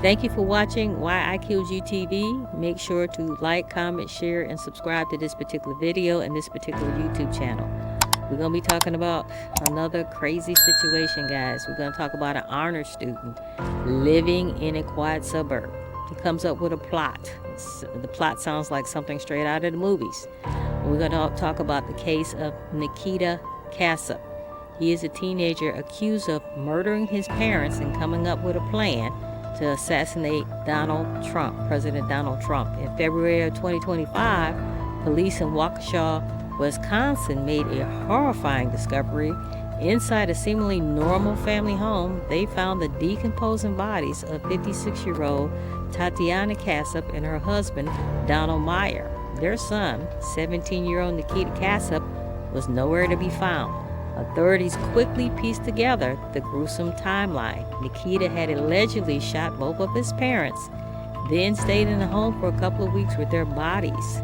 Thank you for watching Why I Killed You TV. Make sure to like, comment, share, and subscribe to this particular video and this particular YouTube channel. We're going to be talking about another crazy situation, guys. We're going to talk about an honor student living in a quiet suburb. He comes up with a plot. The plot sounds like something straight out of the movies. We're going to talk about the case of Nikita Casap. He is a teenager accused of murdering his parents and coming up with a plan to assassinate President Donald Trump. In February of 2025, police in Waukesha, Wisconsin made a horrifying discovery. Inside a seemingly normal family home, they found the decomposing bodies of 56-year-old Tatiana Casap and her husband, Donald Meyer. Their son, 17-year-old Nikita Casap, was nowhere to be found. Authorities quickly pieced together the gruesome timeline. Nikita had allegedly shot both of his parents, then stayed in the home for a couple of weeks with their bodies,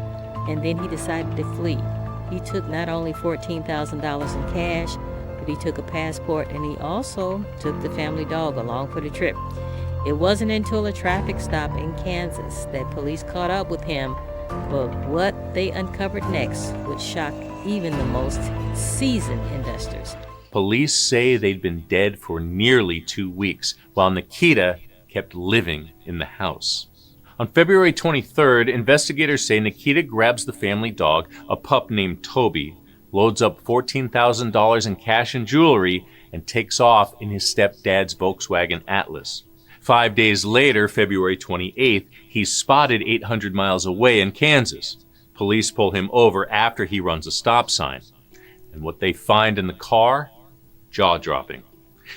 and then he decided to flee. He took not only $14,000 in cash, but he took a passport, and he also took the family dog along for the trip. It wasn't until a traffic stop in Kansas that police caught up with him, but what they uncovered next would shock even the most seasoned investors. Police say they'd been dead for nearly 2 weeks, while Nikita kept living in the house. On February 23rd, investigators say Nikita grabs the family dog, a pup named Toby, loads up $14,000 in cash and jewelry, and takes off in his stepdad's Volkswagen Atlas. 5 days later, February 28th, he's spotted 800 miles away in Kansas. Police pull him over after he runs a stop sign. And what they find in the car? Jaw-dropping.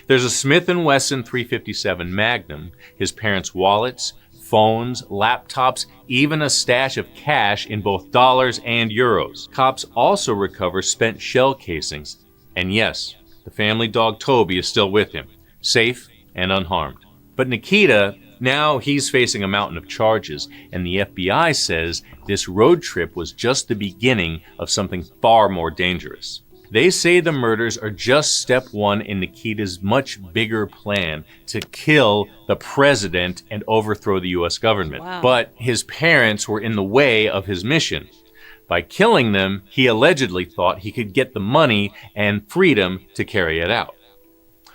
There's a Smith & Wesson .357 Magnum, his parents' wallets, phones, laptops, even a stash of cash in both dollars and euros. Cops also recover spent shell casings. And yes, the family dog Toby is still with him, safe and unharmed. But Nikita, now he's facing a mountain of charges, and the FBI says this road trip was just the beginning of something far more dangerous. They say the murders are just step one in Nikita's much bigger plan to kill the president and overthrow the U.S. government. Wow. But his parents were in the way of his mission. By killing them, he allegedly thought he could get the money and freedom to carry it out.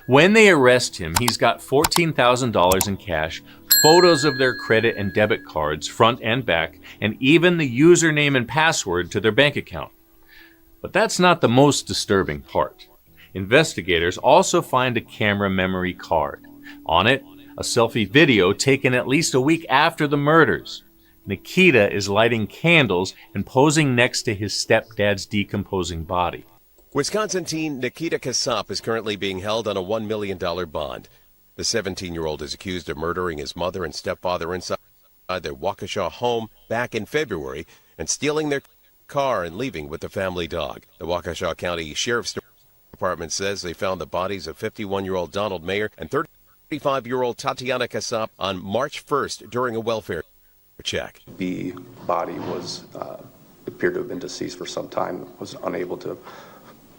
When they arrest him, he's got $14,000 in cash, photos of their credit and debit cards, front and back, and even the username and password to their bank account. But that's not the most disturbing part. Investigators also find a camera memory card. On it, a selfie video taken at least a week after the murders. Nikita is lighting candles and posing next to his stepdad's decomposing body. Wisconsin teen Nikita Casap is currently being held on a $1 million bond. The 17-year-old is accused of murdering his mother and stepfather inside their Waukesha home back in February and stealing their car and leaving with the family dog. The Waukesha County Sheriff's Department says they found the bodies of 51-year-old Donald Meyer and 35-year-old Tatiana Casap on March 1st during a welfare check. The body was appeared to have been deceased for some time, was unable to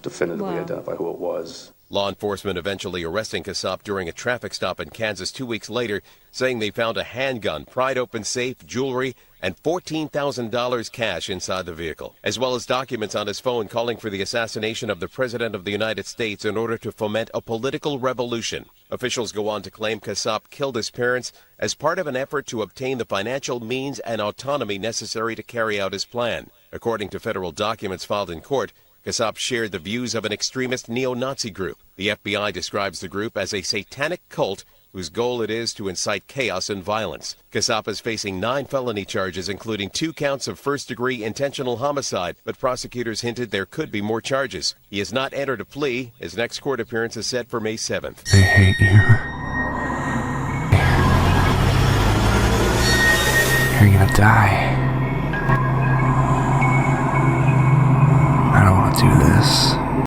definitively identify who it was. Law enforcement eventually arresting Casap during a traffic stop in Kansas 2 weeks later, saying they found a handgun, pried open safe, jewelry, and $14,000 cash inside the vehicle, as well as documents on his phone calling for the assassination of the President of the United States in order to foment a political revolution. Officials go on to claim Casap killed his parents as part of an effort to obtain the financial means and autonomy necessary to carry out his plan. According to federal documents filed in court, Casap shared the views of an extremist neo-Nazi group. The FBI describes the group as a satanic cult whose goal it is to incite chaos and violence. Casap is facing 9 felony charges, including 2 counts of first-degree intentional homicide, but prosecutors hinted there could be more charges. He has not entered a plea. His next court appearance is set for May 7th. They hate you. You're gonna die. I don't want to do this.